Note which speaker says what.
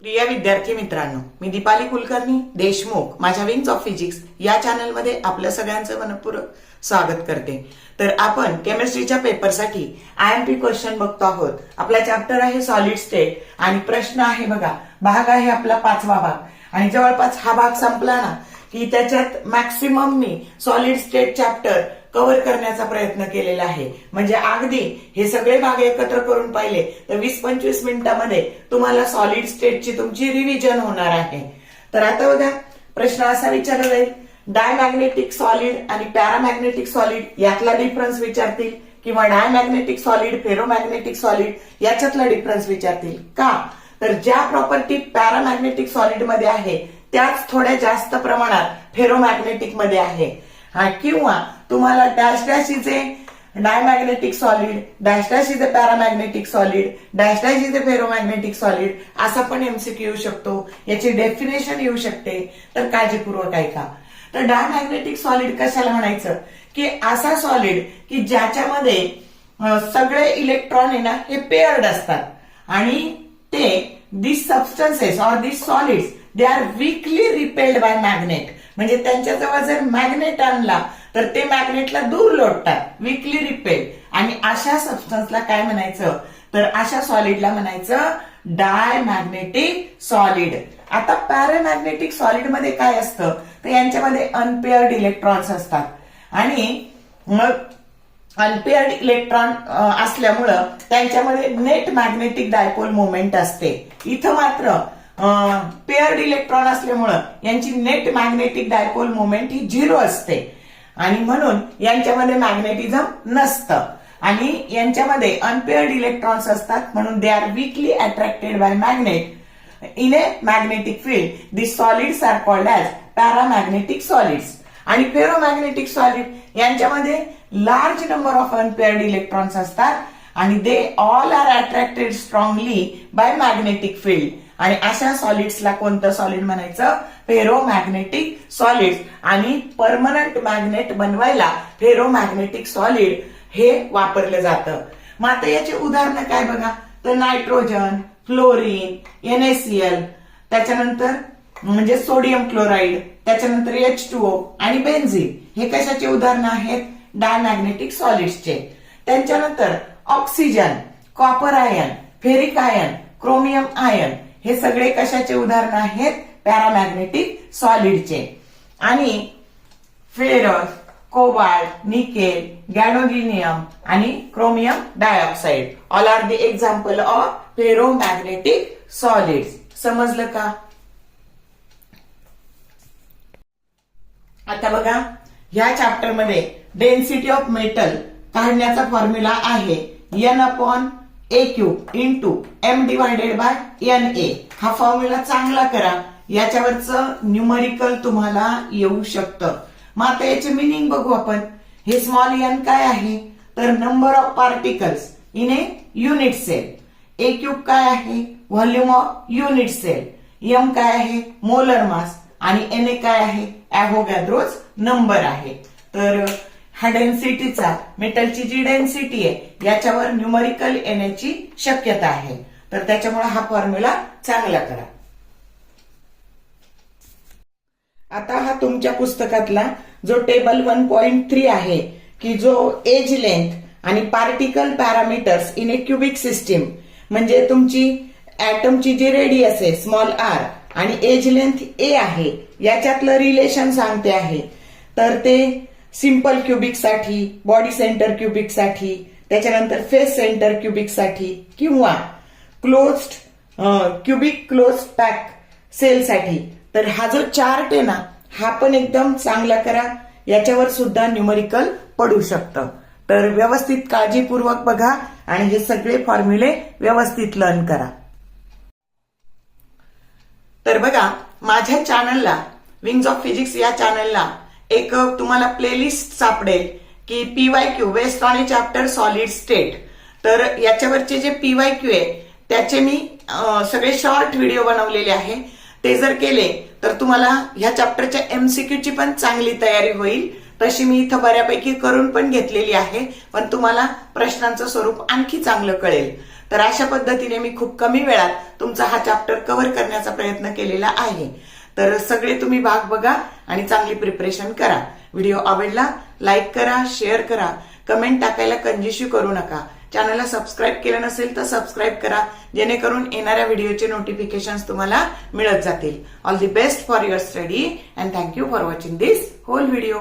Speaker 1: प्रिय विद्यार्थी मित्रांनो, मी दीपाली कुलकर्णी देशमुख माझ्या विंग्स ऑफ फिजिक्स या चॅनलमध्ये आपल्या सगळ्यांचं मनपूर्वक स्वागत करते। तर आपण केमिस्ट्रीच्या पेपरसाठी आयएमपी क्वेश्चन बघतो आहोत। आपला चॅप्टर आहे सॉलिड स्टेट आणि प्रश्न आहे बघा, भाग आहे आपला 5वा भाग आणि जवळपास हा भाग संपला ना की त्याच्यात मॅक्सिमम मी सॉलिड स्टेट चॅप्टर कव्हर करण्याचा प्रयत्न केलेला आहे। म्हणजे अगदी हे सगळे भाग एकत्र करून पाहिले तर 20-25 मिनिटांमध्ये तुम्हाला सॉलिड स्टेटची तुमची रिव्हिजन होणार आहे। तर आता बघा, प्रश्न असा विचारला जाईल, डायमॅग्नेटिक सॉलिड आणि पॅरामॅग्नेटिक सॉलिड यातला डिफरन्स विचारतील किंवा डायमॅग्नेटिक सॉलिड फेरोमॅग्नेटिक सॉलिड याच्यातला डिफरन्स विचारतील का? तर ज्या प्रॉपर्टी पॅरामॅग्नेटिक सॉलिड मध्ये आहे त्याच थोड्या जास्त प्रमाणात फेरोमॅग्नेटिक मध्ये आहे। किंवा तुम्हाला dash dash is a diamagnetic solid, dash dash is a paramagnetic solid, dash dash is a ferromagnetic solid असा पण एमसीक्यू येऊ शकतो, याची डेफिनेशन येऊ शकते। तर काळजीपूर्वक ऐका। तर डायमॅग्नेटिक सॉलिड कशाला म्हणायचं की असा सॉलिड की ज्याच्यामध्ये सगळे इलेक्ट्रॉन आहे ना हे पेअर्ड असतात आणि ते this substances or this solids they are weakly repelled by magnet. म्हणजे त्यांच्याजवळ जर मॅग्नेट आणला तर ते मॅग्नेटला दूर लोटतात, वीकली रिपेल्ड। आणि अशा सबस्टन्सला काय म्हणायचं तर अशा सॉलिडला म्हणायचं डायमॅग्नेटिक सॉलिड। आता पॅरामॅग्नेटिक सॉलिड मध्ये काय असतं तर यांच्यामध्ये अनपेअर्ड इलेक्ट्रॉन्स असतात आणि मग अनपेअर्ड इलेक्ट्रॉन असल्यामुळं त्यांच्यामध्ये नेट मॅग्नेटिक डायपोल मोमेंट असते। इथं मात्र पेअर्ड इलेक्ट्रॉन असल्यामुळं यांची नेट मॅग्नेटिक डायपोल मोमेंट ही 0 असते आणि म्हणून यांच्यामध्ये मॅग्नेटिझम नसतं आणि यांच्यामध्ये अनपेअर्ड इलेक्ट्रॉन्स असतात म्हणून they are weakly attracted by magnet in a magnetic field. This solids are called as paramagnetic solids. आणि फेरोमॅग्नेटिक सॉलिड यांच्यामध्ये large number of unpaired electrons असतात आणि they all are attracted strongly by magnetic field. आणि अशा सॉलिड्सला कोणतं solid म्हणायचं ferromagnetic solids. आणि परमनंट मॅग्नेट बनवायला फेरोमॅग्नेटिक सॉलिड हे वापरलं जातं। मग आता याची उदाहरणं काय बघा, तर नायट्रोजन, फ्लोरीन, NaCl, त्याच्यानंतर म्हणजे सोडियम क्लोराईड, त्याच्यानंतर H2O आणि बेन्झीन हे कशाचे उदाहरणं आहेत डायमॅग्नेटिक सॉलिड्सचे। त्यांच्यानंतर oxygen, copper ion, ferric ion, chromium ion हे सगळे कशाचे उदाहरण आहेत पॅरामॅग्नेटिक सॉलिडचे। आणि फेरस, कोबाल्ट, निकेल, गॅडोलिनियम आणि chromium dioxide all are the example of ferromagnetic solids. समजलं का? आता बघा, ह्या चॅप्टर मध्ये डेन्सिटी ऑफ मेटल काढण्याचा फॉर्म्युला आहे N/A³ into M divided by NA। हा फॉर्म्युला चांगला करा, याच्यावरचं न्यूमरिकल तुम्हाला येऊ शकतं। मग आता याचे मिनिंग बघू आपण। हे स्मॉल n काय आहे तर number of particles in a unit cell. A³ काय आहे volume of unit cell. M काय आहे मोलर मास आणि Na काय आहे ॲव्होगॅड्रोज नंबर आहे। तर हा डेन्सिटीचा मेटलची जी डेन्सिटी आहे याच्यावर न्यूमरिकल येण्याची शक्यता आहे, तर त्याच्यामुळे हा फॉर्म्युला चांगला करा। आता हा तुमच्या पुस्तकातला जो टेबल 1.3 आहे की जो एज लेंथ आणि particle parameters in a cubic system, म्हणजे तुमची ऍटमची जी रेडियस आहे स्मॉल r आणि एज लेंथ a आहे याच्यातलं रिलेशन सांगते आहे। तर ते सिंपल क्युबिक साठी, बॉडी सेंटर क्युबिक साठी, त्याच्यानंतर फेस सेंटर क्युबिक साठी किंवा closed cubic close pack cell साठी। तर हा जो चार्ट आहे ना हा पण एकदम चांगला करा, याच्यावर सुद्धा न्यूमरिकल पडू शकतं। तर व्यवस्थित काळजीपूर्वक बघा आणि हे सगळे फॉर्म्युले व्यवस्थित लर्न करा। तर बघा, माझ्या चॅनलला विंग्स ऑफ फिजिक्स या चॅनलला एक तुम्हाला प्लेलिस्ट सापडेल की PYQ based on A chapter solid state. तर याच्यावरचे जे PYQ आहे त्याचे मी सगळे शॉर्ट व्हिडिओ बनवलेले आहे। ते जर केले तर तुम्हाला ह्या चॅप्टरच्या MCQ ची पण चांगली तयारी होईल। तशी मी इथं बऱ्यापैकी करून पण घेतलेली आहे, पण तुम्हाला प्रश्नांचं स्वरूप आणखी चांगलं कळेल। तर अशा पद्धतीने मी खूप कमी वेळात तुमचा हा चॅप्टर कव्हर करण्याचा प्रयत्न केलेला आहे. तर सगळे तुम्ही भाग बघा आणि चांगली प्रिपरेशन करा. व्हिडिओ आवडला लाईक करा, शेअर करा, कमेंट टाकायला कंजूशी करू नका. चॅनलला सबस्क्राईब केलं नसेल तर सबस्क्राईब करा, जेणेकरून येणाऱ्या व्हिडिओचे नोटिफिकेशन तुम्हाला मिळत जातील. All the best for your study and thank you for watching this whole video.